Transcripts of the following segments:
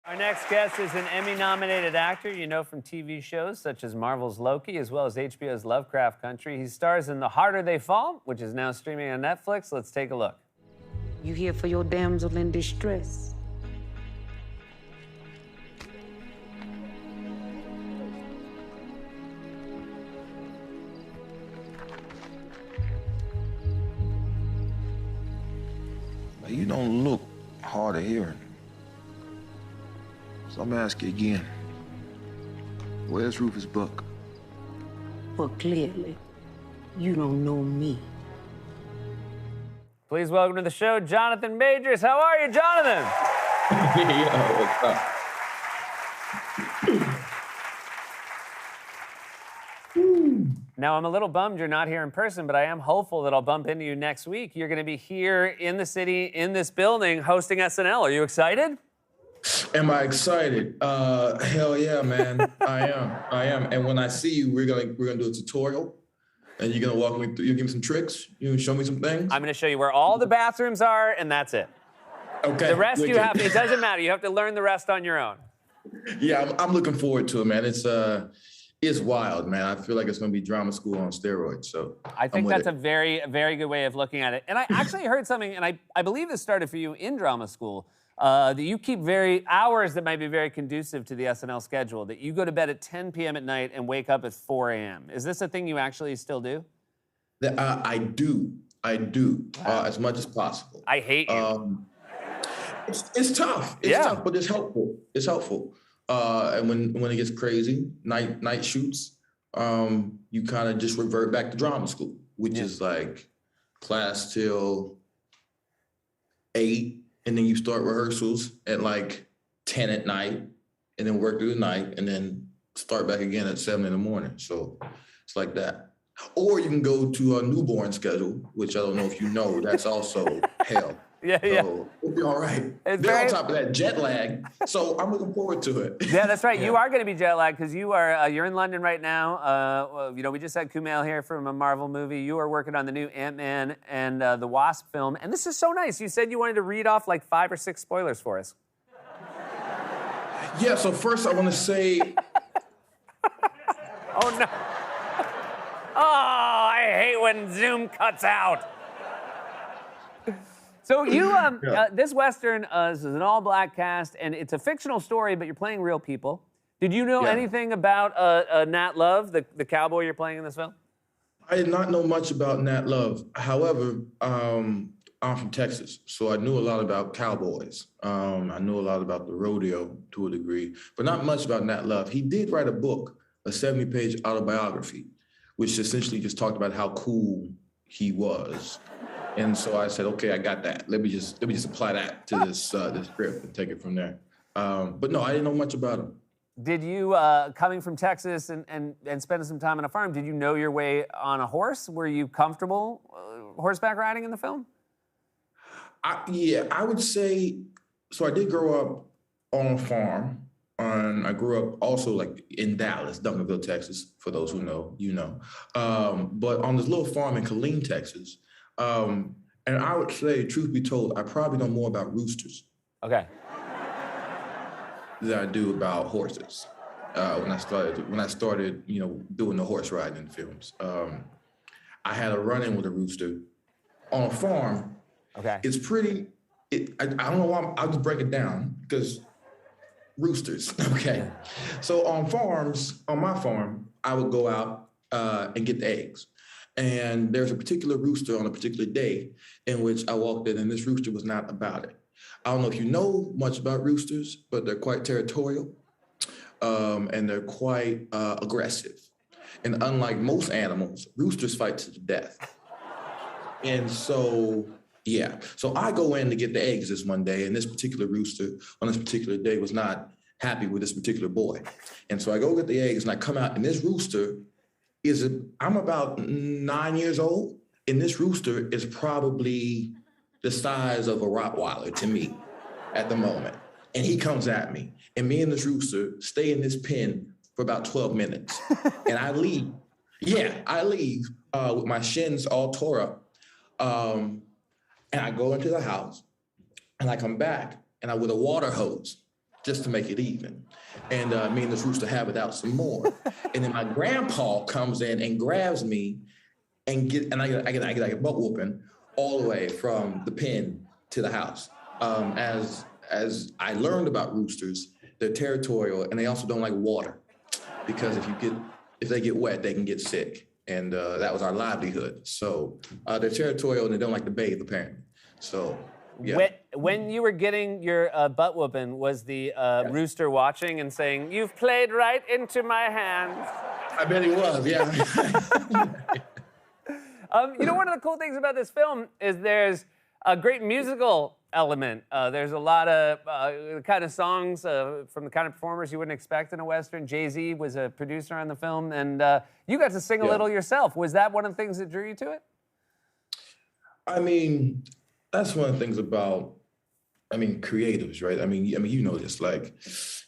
Our next guest is an Emmy-nominated actor you know from TV shows such as Marvel's Loki, as well as HBO's Lovecraft Country. He stars in The Harder They Fall, which is now streaming on Netflix. Let's take a look. You here for your damsel in distress? You don't look hard of hearing. So I'm gonna ask you again. Where's Rufus Buck? Well, clearly, you don't know me. Please welcome to the show, Jonathan Majors. How are you, Jonathan? Yo, what's up? Now, I'm a little bummed you're not here in person, but I am hopeful that I'll bump into you next week. You're going to be here in the city, in this building, hosting SNL. Are you excited? Am I excited? Hell yeah, man. I am. And when I see you, we're gonna do a tutorial, and you're gonna walk me through. You give me some tricks. You gonna show me some things. I'm going to show you where all the bathrooms are, and that's it. Okay. The rest you have. It doesn't matter. You have to learn the rest on your own. Yeah, I'm looking forward to it, man. It's wild, man. I feel like it's gonna be drama school on steroids. So I think that's a very, very good way of looking at it. And I actually heard something, and I believe this started for you in drama school, that you keep hours that might be very conducive to the SNL schedule, that you go to bed at 10 p.m. at night and wake up at 4 a.m. Is this a thing you actually still do? I do. Wow. As much as possible. I hate you. It's tough. It's tough, but it's helpful. It's helpful. And when it gets crazy, night shoots, you kind of just revert back to drama school, which is like class till 8, and then you start rehearsals at like 10 at night, and then work through the night, and then start back again at 7 in the morning. So it's like that. Or you can go to a newborn schedule, which I don't know if you know, that's also hell. Yeah. So it'll be all right. They're on top of that jet lag, so I'm looking forward to it. Yeah, that's right. You are going to be jet lagged because you're in London right now. We just had Kumail here from a Marvel movie. You are working on the new Ant-Man and the Wasp film, and this is so nice. You said you wanted to read off like 5 or 6 spoilers for us. Yeah. So first, I want to say. Oh no! Oh, I hate when Zoom cuts out. So you, this Western is an all-black cast, and it's a fictional story, but you're playing real people. Did you know anything about Nat Love, the cowboy you're playing in this film? I did not know much about Nat Love. However, I'm from Texas, so I knew a lot about cowboys. I knew a lot about the rodeo to a degree, but not much about Nat Love. He did write a book, a 70-page autobiography, which essentially just talked about how cool he was. And so I said, okay, I got that. Let me just apply that to this script and take it from there. But no, I didn't know much about him. Did you, coming from Texas and spending some time on a farm, did you know your way on a horse? Were you comfortable horseback riding in the film? I would say, so I did grow up on a farm. I grew up also like in Dallas, Duncanville, Texas, for those who know, you know. But on this little farm in Killeen, Texas, and I would say, truth be told, I probably know more about roosters. Okay. Than I do about horses. When I started, you know, doing the horse riding in films, I had a run-in with a rooster on a farm. Okay. It's pretty. I don't know why. I'll just break it down because roosters. Okay. So on my farm, I would go out and get the eggs. And there's a particular rooster on a particular day in which I walked in, and this rooster was not about it. I don't know if you know much about roosters, but they're quite territorial, and they're quite aggressive. And unlike most animals, roosters fight to the death. And so, so I go in to get the eggs this one day, and this particular rooster on this particular day was not happy with this particular boy. And so I go get the eggs, and I come out, and this rooster I'm about 9 years old, and this rooster is probably the size of a Rottweiler to me at the moment. And he comes at me, and me and this rooster stay in this pen for about 12 minutes. And I leave. Yeah, I leave with my shins all tore up. And I go into the house, and I come back, and with a water hose, just to make it even. And me and this rooster have it out some more. And then my grandpa comes in and grabs me and I get like a butt whooping all the way from the pen to the house. As I learned about roosters, they're territorial and they also don't like water because if they get wet, they can get sick. And that was our livelihood. So they're territorial and they don't like to bathe, apparently. So, yeah. When you were getting your butt whooping, was the rooster watching and saying, "You've played right into my hands"? I bet he was, yeah. You know, one of the cool things about this film is there's a great musical element. There's a lot of kind of songs from the kind of performers you wouldn't expect in a Western. Jay-Z was a producer on the film, and you got to sing a little yourself. Was that one of the things that drew you to it? I mean, that's one of the things about, creatives, right? I mean, you know this, like,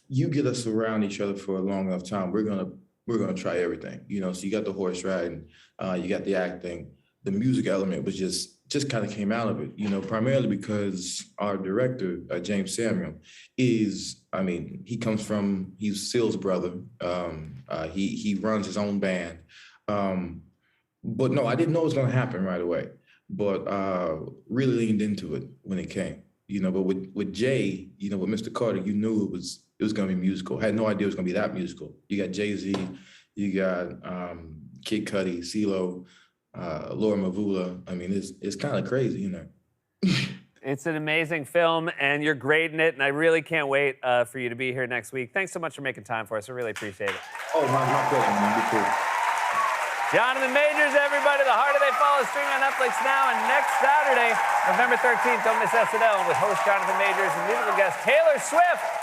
you get us around each other for a long enough time, we're gonna try everything, you know? So you got the horse riding, you got the acting, the music element was just kind of came out of it, you know, primarily because our director, James Samuel, he's Seal's brother. He runs his own band. But no, I didn't know it was gonna happen right away, but really leaned into it when it came, you know, but with Jay, you know, with Mr. Carter, you knew it was gonna be musical. Had no idea it was gonna be that musical. You got Jay-Z, you got Kid Cudi, CeeLo, Laura Mvula. I mean, it's kind of crazy, you know. It's an amazing film, and you're great in it, and I really can't wait for you to be here next week. Thanks so much for making time for us. I really appreciate it. Oh, my pleasure, man. Be cool. Jonathan Majors, everybody. The Harder They Fall is streaming on Netflix now, and next Saturday, November 13th, don't miss SNL with host Jonathan Majors and musical guest Taylor Swift.